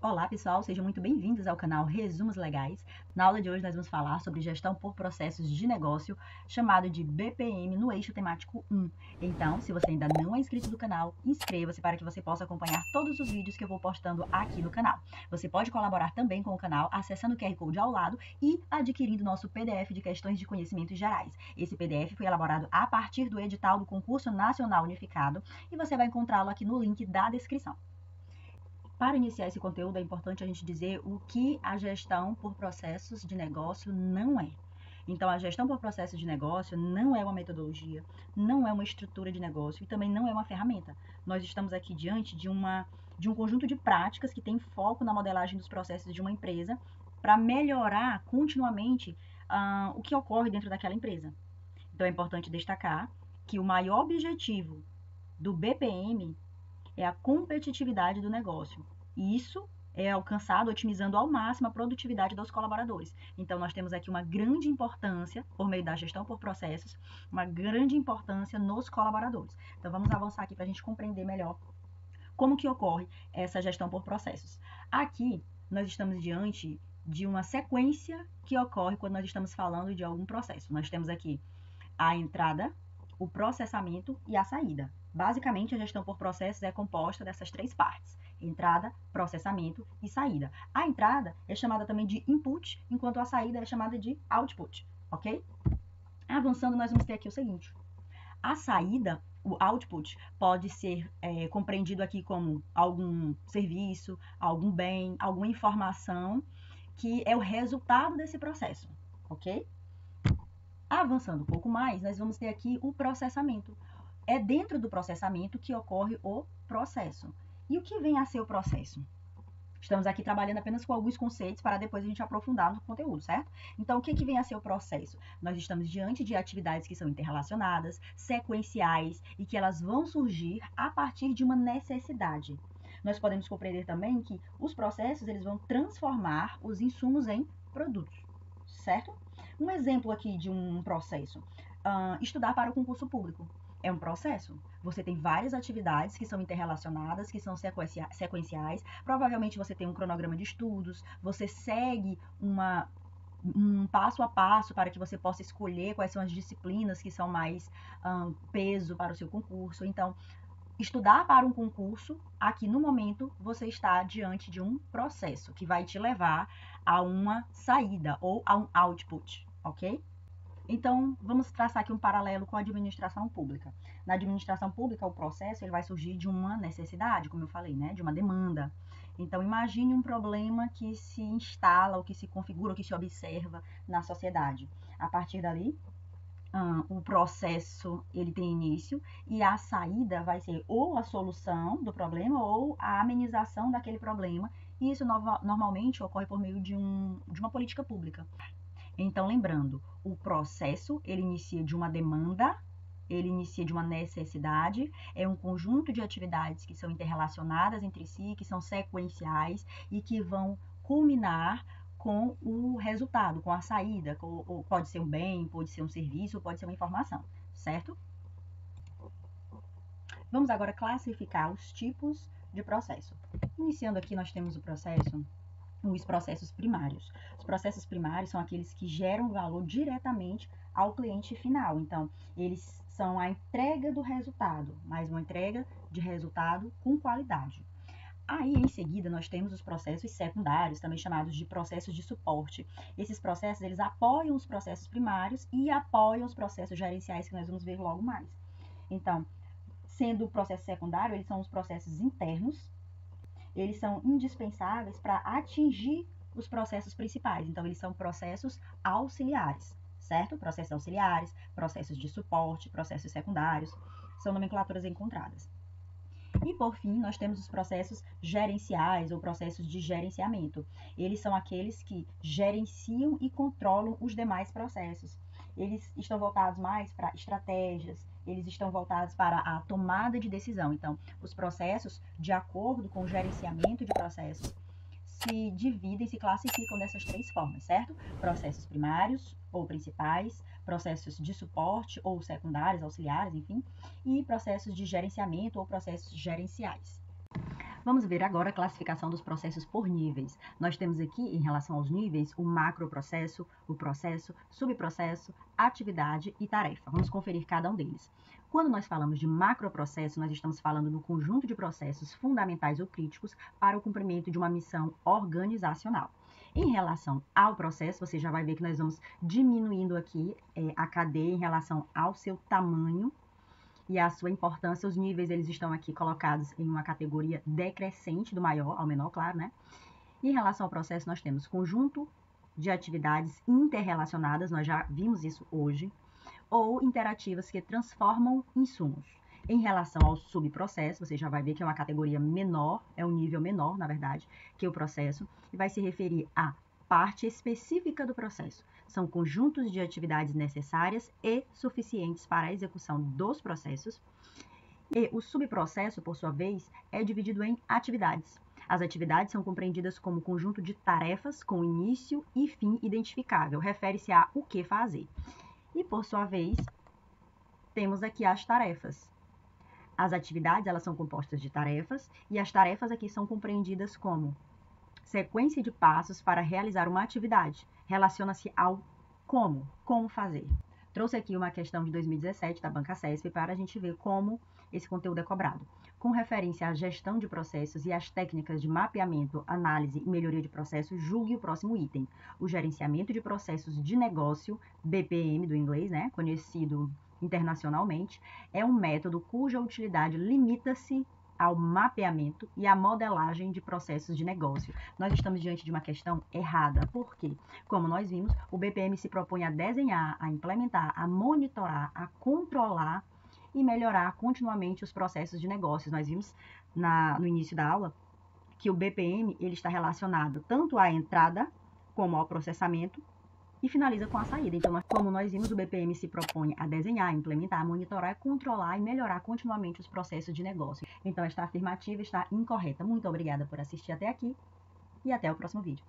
Olá pessoal, sejam muito bem-vindos ao canal Resumos Legais. Na aula de hoje nós vamos falar sobre gestão por processos de negócio, chamado de BPM no eixo temático 1. Então, se você ainda não é inscrito no canal, inscreva-se para que você possa acompanhar todos os vídeos que eu vou postando aqui no canal. Você pode colaborar também com o canal acessando o QR Code ao lado e adquirindo nosso PDF de questões de conhecimentos gerais. Esse PDF foi elaborado a partir do edital do Concurso Nacional Unificado e você vai encontrá-lo aqui no link da descrição. Para iniciar esse conteúdo, é importante a gente dizer o que a gestão por processos de negócio não é. Então, a gestão por processos de negócio não é uma metodologia, não é uma estrutura de negócio e também não é uma ferramenta. Nós estamos aqui diante de um conjunto de práticas que tem foco na modelagem dos processos de uma empresa para melhorar continuamente o que ocorre dentro daquela empresa. Então, é importante destacar que o maior objetivo do BPM é a competitividade do negócio. E isso é alcançado otimizando ao máximo a produtividade dos colaboradores. Então, nós temos aqui uma grande importância, por meio da gestão por processos, uma grande importância nos colaboradores. Então, vamos avançar aqui para a gente compreender melhor como que ocorre essa gestão por processos. Aqui, nós estamos diante de uma sequência que ocorre quando nós estamos falando de algum processo. Nós temos aqui a entrada, o processamento e a saída. Basicamente, a gestão por processos é composta dessas três partes: entrada, processamento e saída. A entrada é chamada também de input, enquanto a saída é chamada de output, ok? Avançando, nós vamos ter aqui o seguinte: a saída, o output, pode ser compreendido aqui como algum serviço, algum bem, alguma informação que é o resultado desse processo, ok? Avançando um pouco mais, nós vamos ter aqui o processamento. É dentro do processamento que ocorre o processo. E o que vem a ser o processo? Estamos aqui trabalhando apenas com alguns conceitos para depois a gente aprofundar no conteúdo, certo? Então, o que vem a ser o processo? Nós estamos diante de atividades que são interrelacionadas, sequenciais e que elas vão surgir a partir de uma necessidade. Nós podemos compreender também que os processos eles vão transformar os insumos em produtos, certo? Um exemplo aqui de um processo: estudar para o concurso público. É um processo. Você tem várias atividades que são interrelacionadas, que são sequenciais. Provavelmente você tem um cronograma de estudos, você segue um passo a passo para que você possa escolher quais são as disciplinas que são mais peso para o seu concurso. Então, estudar para um concurso, aqui no momento, você está diante de um processo que vai te levar a uma saída ou a um output, ok? Então, vamos traçar aqui um paralelo com a administração pública. Na administração pública, o processo ele vai surgir de uma necessidade, como eu falei, né? De uma demanda. Então, imagine um problema que se instala, ou que se configura, ou que se observa na sociedade. A partir dali, o processo ele tem início e a saída vai ser ou a solução do problema ou a amenização daquele problema. E isso normalmente ocorre por meio de uma política pública. Então, lembrando, o processo, ele inicia de uma demanda, ele inicia de uma necessidade, é um conjunto de atividades que são interrelacionadas entre si, que são sequenciais e que vão culminar com o resultado, com a saída, ou pode ser um bem, pode ser um serviço, pode ser uma informação, certo? Vamos agora classificar os tipos de processo. Iniciando aqui, nós temos os processos primários. Os processos primários são aqueles que geram valor diretamente ao cliente final. Então, eles são a entrega do resultado, mas uma entrega de resultado com qualidade. Aí, em seguida, nós temos os processos secundários, também chamados de processos de suporte. Esses processos, eles apoiam os processos primários e apoiam os processos gerenciais, que nós vamos ver logo mais. Então, sendo o processo secundário, eles são os processos internos, eles são indispensáveis para atingir os processos principais. Então, eles são processos auxiliares, certo? Processos auxiliares, processos de suporte, processos secundários, são nomenclaturas encontradas. E, por fim, nós temos os processos gerenciais ou processos de gerenciamento. Eles são aqueles que gerenciam e controlam os demais processos. Eles estão voltados mais para estratégias, eles estão voltados para a tomada de decisão. Então, os processos, de acordo com o gerenciamento de processos, se dividem, se classificam dessas três formas, certo? Processos primários ou principais, processos de suporte ou secundários, auxiliares, enfim, e processos de gerenciamento ou processos gerenciais. Vamos ver agora a classificação dos processos por níveis. Nós temos aqui, em relação aos níveis, o macroprocesso, o processo, subprocesso, atividade e tarefa. Vamos conferir cada um deles. Quando nós falamos de macroprocesso, nós estamos falando do conjunto de processos fundamentais ou críticos para o cumprimento de uma missão organizacional. Em relação ao processo, você já vai ver que nós vamos diminuindo aqui a cadeia em relação ao seu tamanho e a sua importância. Os níveis, eles estão aqui colocados em uma categoria decrescente, do maior ao menor, claro, né? E em relação ao processo, nós temos conjunto de atividades interrelacionadas, nós já vimos isso hoje, ou interativas que transformam insumos. Em relação ao subprocesso, você já vai ver que é uma categoria menor, é um nível menor, na verdade, que o processo, e vai se referir à parte específica do processo. São conjuntos de atividades necessárias e suficientes para a execução dos processos. E o subprocesso, por sua vez, é dividido em atividades. As atividades são compreendidas como conjunto de tarefas com início e fim identificável. Refere-se a o que fazer. E, por sua vez, temos aqui as tarefas. As atividades, elas são compostas de tarefas, e as tarefas aqui são compreendidas como sequência de passos para realizar uma atividade. Relaciona-se ao como fazer. Trouxe aqui uma questão de 2017 da Banca CESP para a gente ver como esse conteúdo é cobrado. Com referência à gestão de processos e às técnicas de mapeamento, análise e melhoria de processos, julgue o próximo item. O gerenciamento de processos de negócio, BPM do inglês, né, conhecido internacionalmente, é um método cuja utilidade limita-se ao mapeamento e à modelagem de processos de negócio. Nós estamos diante de uma questão errada. Por quê? Como nós vimos, o BPM se propõe a desenhar, a implementar, a monitorar, a controlar e melhorar continuamente os processos de negócios. Nós vimos no início da aula que o BPM ele está relacionado tanto à entrada como ao processamento e finaliza com a saída. Então, como nós vimos, o BPM se propõe a desenhar, implementar, monitorar, controlar e melhorar continuamente os processos de negócio. Então, esta afirmativa está incorreta. Muito obrigada por assistir até aqui e até o próximo vídeo.